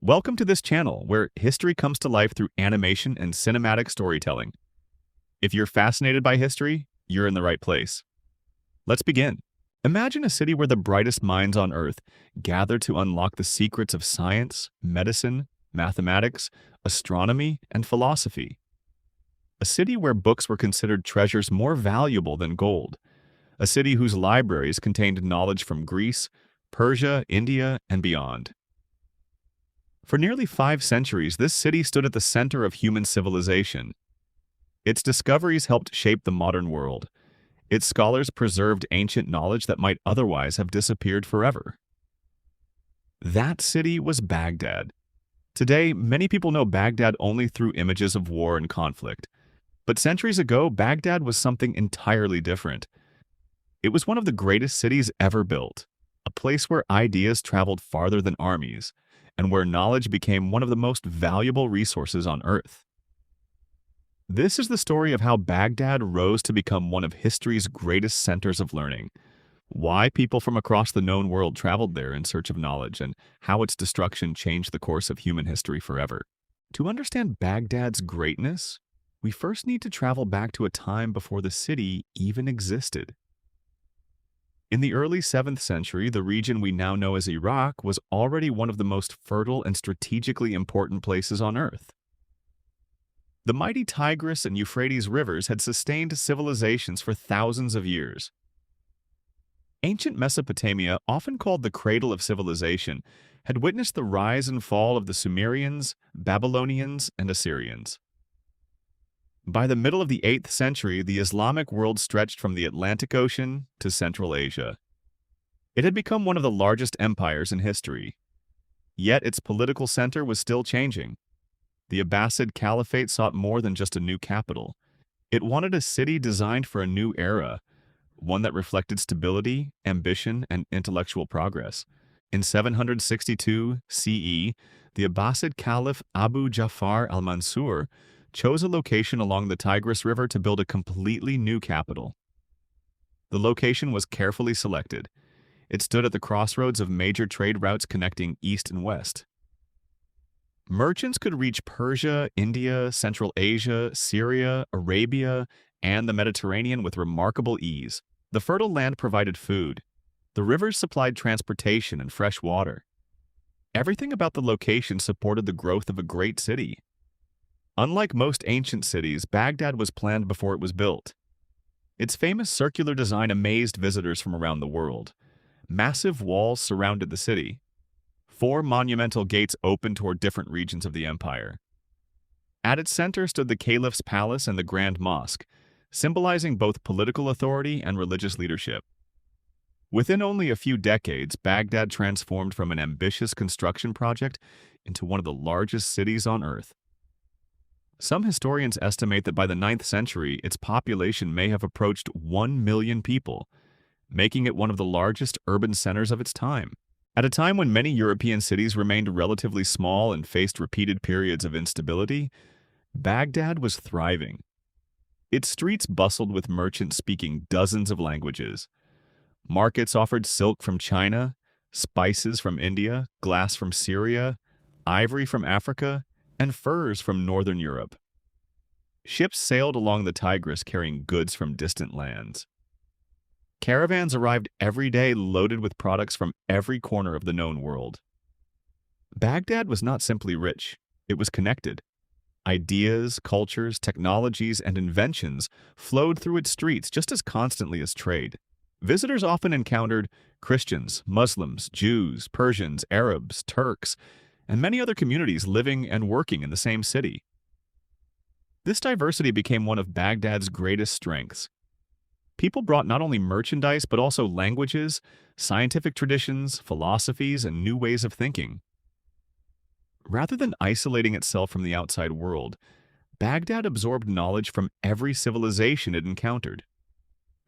Welcome to this channel where history comes to life through animation and cinematic storytelling. If you're fascinated by history, you're in the right place. Let's begin. Imagine a city where the brightest minds on Earth gather to unlock the secrets of science, medicine, mathematics, astronomy, and philosophy. A city where books were considered treasures more valuable than gold. A city whose libraries contained knowledge from Greece, Persia, India, and beyond. For nearly 5 centuries, this city stood at the center of human civilization. Its discoveries helped shape the modern world. Its scholars preserved ancient knowledge that might otherwise have disappeared forever. That city was Baghdad. Today, many people know Baghdad only through images of war and conflict. But centuries ago, Baghdad was something entirely different. It was one of the greatest cities ever built, a place where ideas traveled farther than armies, and where knowledge became one of the most valuable resources on Earth. This is the story of how Baghdad rose to become one of history's greatest centers of learning, why people from across the known world traveled there in search of knowledge, and how its destruction changed the course of human history forever. To understand Baghdad's greatness, we first need to travel back to a time before the city even existed. In the early 7th century, the region we now know as Iraq was already one of the most fertile and strategically important places on Earth. The mighty Tigris and Euphrates rivers had sustained civilizations for thousands of years. Ancient Mesopotamia, often called the cradle of civilization, had witnessed the rise and fall of the Sumerians, Babylonians, and Assyrians. By the middle of the 8th century, the Islamic world stretched from the Atlantic Ocean to Central Asia. It had become one of the largest empires in history. Yet its political center was still changing. The Abbasid Caliphate sought more than just a new capital. It wanted a city designed for a new era, one that reflected stability, ambition, and intellectual progress. In 762 CE, the Abbasid Caliph Abu Ja'far al-Mansur chose a location along the Tigris River to build a completely new capital. The location was carefully selected. It stood at the crossroads of major trade routes connecting east and west. Merchants could reach Persia, India, Central Asia, Syria, Arabia, and the Mediterranean with remarkable ease. The fertile land provided food. The rivers supplied transportation and fresh water. Everything about the location supported the growth of a great city. Unlike most ancient cities, Baghdad was planned before it was built. Its famous circular design amazed visitors from around the world. Massive walls surrounded the city. 4 monumental gates opened toward different regions of the empire. At its center stood the Caliph's palace and the Grand Mosque, symbolizing both political authority and religious leadership. Within only a few decades, Baghdad transformed from an ambitious construction project into one of the largest cities on Earth. Some historians estimate that by the 9th century, its population may have approached 1 million people, making it one of the largest urban centers of its time. At a time when many European cities remained relatively small and faced repeated periods of instability, Baghdad was thriving. Its streets bustled with merchants speaking dozens of languages. Markets offered silk from China, spices from India, glass from Syria, ivory from Africa, and furs from northern Europe. Ships sailed along the Tigris carrying goods from distant lands. Caravans arrived every day loaded with products from every corner of the known world. Baghdad was not simply rich, it was connected. Ideas, cultures, technologies, and inventions flowed through its streets just as constantly as trade. Visitors often encountered Christians, Muslims, Jews, Persians, Arabs, Turks, and many other communities living and working in the same city. This diversity became one of Baghdad's greatest strengths. People brought not only merchandise but also languages, scientific traditions, philosophies, and new ways of thinking. Rather than isolating itself from the outside world, Baghdad absorbed knowledge from every civilization it encountered.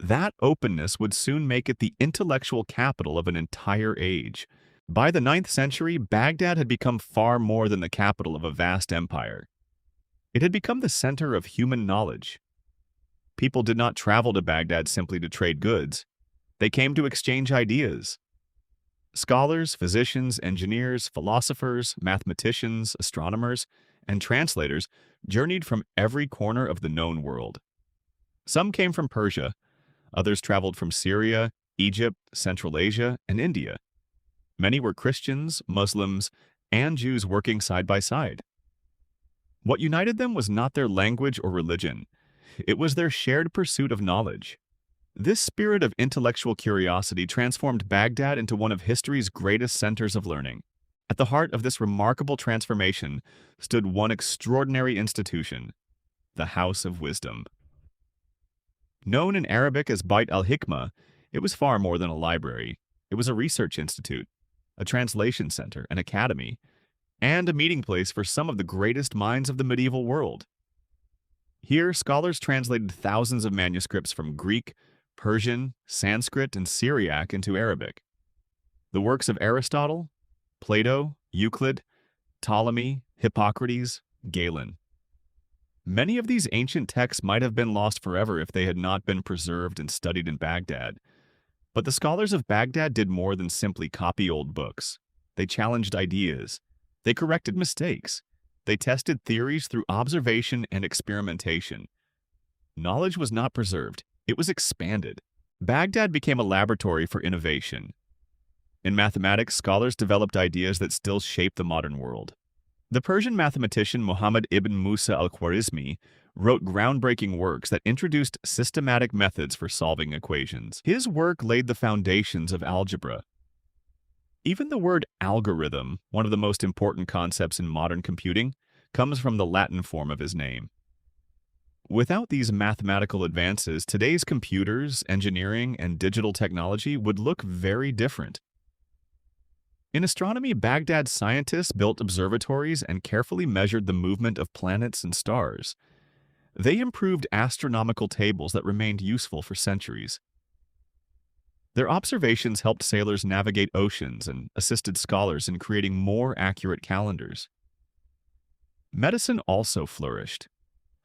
That openness would soon make it the intellectual capital of an entire age. By the 9th century, Baghdad had become far more than the capital of a vast empire. It had become the center of human knowledge. People did not travel to Baghdad simply to trade goods. They came to exchange ideas. Scholars, physicians, engineers, philosophers, mathematicians, astronomers, and translators journeyed from every corner of the known world. Some came from Persia, others traveled from Syria, Egypt, Central Asia, and India. Many were Christians, Muslims, and Jews working side by side. What united them was not their language or religion. It was their shared pursuit of knowledge. This spirit of intellectual curiosity transformed Baghdad into one of history's greatest centers of learning. At the heart of this remarkable transformation stood one extraordinary institution, the House of Wisdom. Known in Arabic as Bait al-Hikmah, it was far more than a library. It was a research institute, a translation center, an academy, and a meeting place for some of the greatest minds of the medieval world. Here, scholars translated thousands of manuscripts from Greek, Persian, Sanskrit, and Syriac into Arabic. The works of Aristotle, Plato, Euclid, Ptolemy, Hippocrates, Galen. Many of these ancient texts might have been lost forever if they had not been preserved and studied in Baghdad. But the scholars of Baghdad did more than simply copy old books. They challenged ideas. They corrected mistakes. They tested theories through observation and experimentation. Knowledge was not preserved. It was expanded. Baghdad became a laboratory for innovation. In mathematics, scholars developed ideas that still shape the modern world. The Persian mathematician Muhammad ibn Musa al-Khwarizmi wrote groundbreaking works that introduced systematic methods for solving equations. His work laid the foundations of algebra. Even the word algorithm, one of the most important concepts in modern computing, comes from the Latin form of his name. Without these mathematical advances, today's computers, engineering, and digital technology would look very different. In astronomy, Baghdad's scientists built observatories and carefully measured the movement of planets and stars. They improved astronomical tables that remained useful for centuries. Their observations helped sailors navigate oceans and assisted scholars in creating more accurate calendars. Medicine also flourished.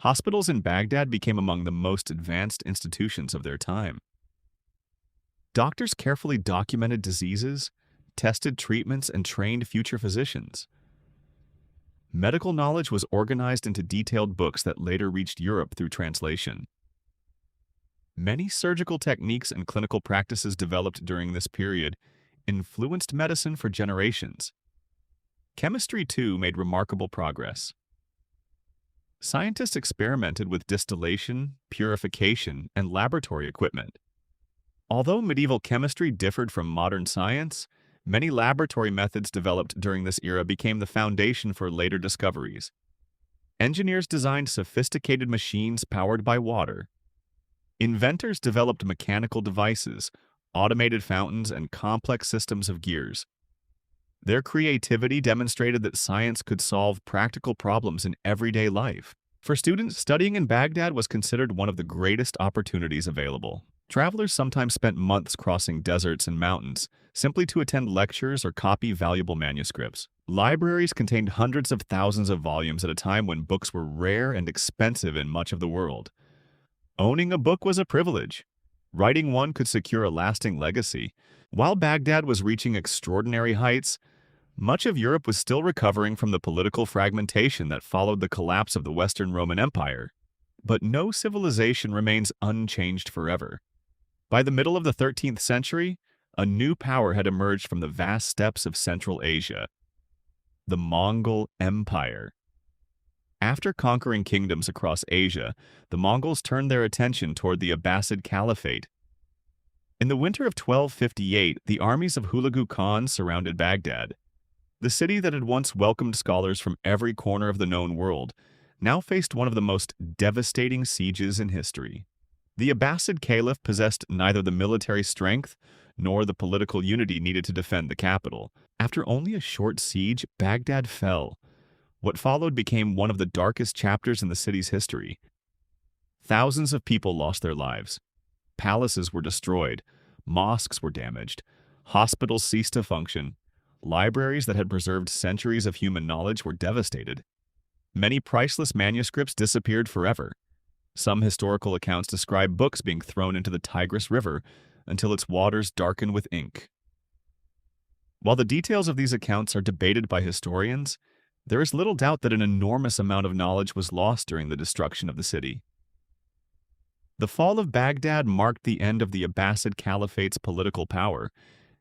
Hospitals in Baghdad became among the most advanced institutions of their time. Doctors carefully documented diseases, tested treatments, and trained future physicians. Medical knowledge was organized into detailed books that later reached Europe through translation. Many surgical techniques and clinical practices developed during this period influenced medicine for generations. Chemistry, too, made remarkable progress. Scientists experimented with distillation, purification, and laboratory equipment. Although medieval chemistry differed from modern science, many laboratory methods developed during this era became the foundation for later discoveries. Engineers designed sophisticated machines powered by water. Inventors developed mechanical devices, automated fountains, and complex systems of gears. Their creativity demonstrated that science could solve practical problems in everyday life. For students, studying in Baghdad was considered one of the greatest opportunities available. Travelers sometimes spent months crossing deserts and mountains, simply to attend lectures or copy valuable manuscripts. Libraries contained hundreds of thousands of volumes at a time when books were rare and expensive in much of the world. Owning a book was a privilege. Writing one could secure a lasting legacy. While Baghdad was reaching extraordinary heights, much of Europe was still recovering from the political fragmentation that followed the collapse of the Western Roman Empire. But no civilization remains unchanged forever. By the middle of the 13th century, a new power had emerged from the vast steppes of Central Asia: the Mongol Empire. After conquering kingdoms across Asia, the Mongols turned their attention toward the Abbasid Caliphate. In the winter of 1258, the armies of Hulagu Khan surrounded Baghdad. The city that had once welcomed scholars from every corner of the known world now faced one of the most devastating sieges in history. The Abbasid Caliph possessed neither the military strength nor the political unity needed to defend the capital. After only a short siege, Baghdad fell. What followed became one of the darkest chapters in the city's history. Thousands of people lost their lives. Palaces were destroyed. Mosques were damaged. Hospitals ceased to function. Libraries that had preserved centuries of human knowledge were devastated. Many priceless manuscripts disappeared forever. Some historical accounts describe books being thrown into the Tigris River until its waters darkened with ink. While the details of these accounts are debated by historians, there is little doubt that an enormous amount of knowledge was lost during the destruction of the city. The fall of Baghdad marked the end of the Abbasid Caliphate's political power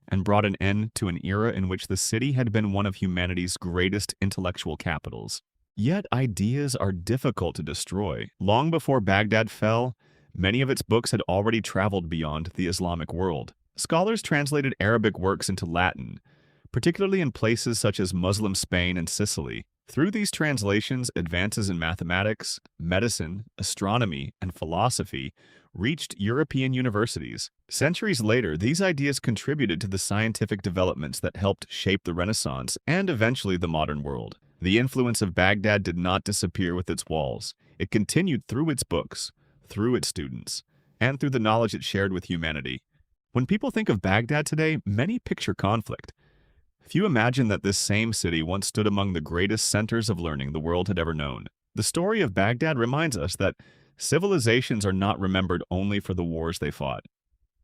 and brought an end to an era in which the city had been one of humanity's greatest intellectual capitals. Yet ideas are difficult to destroy. Long before Baghdad fell, many of its books had already traveled beyond the Islamic world. Scholars translated Arabic works into Latin, particularly in places such as Muslim Spain and Sicily. Through these translations, advances in mathematics, medicine, astronomy, and philosophy reached European universities. Centuries later, these ideas contributed to the scientific developments that helped shape the Renaissance and eventually the modern world. The influence of Baghdad did not disappear with its walls. It continued through its books, through its students, and through the knowledge it shared with humanity. When people think of Baghdad today, many picture conflict. Few imagine that this same city once stood among the greatest centers of learning the world had ever known. The story of Baghdad reminds us that civilizations are not remembered only for the wars they fought.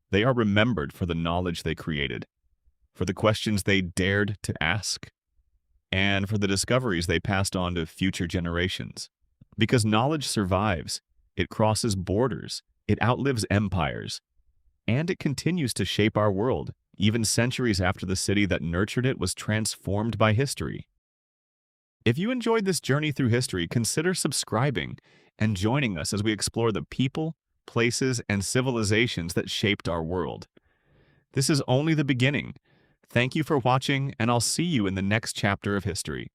They are remembered for the knowledge they created, for the questions they dared to ask, and for the discoveries they passed on to future generations. Because knowledge survives, it crosses borders, it outlives empires, and it continues to shape our world, even centuries after the city that nurtured it was transformed by history. If you enjoyed this journey through history, consider subscribing and joining us as we explore the people, places, and civilizations that shaped our world. This is only the beginning. Thank you for watching, and I'll see you in the next chapter of history.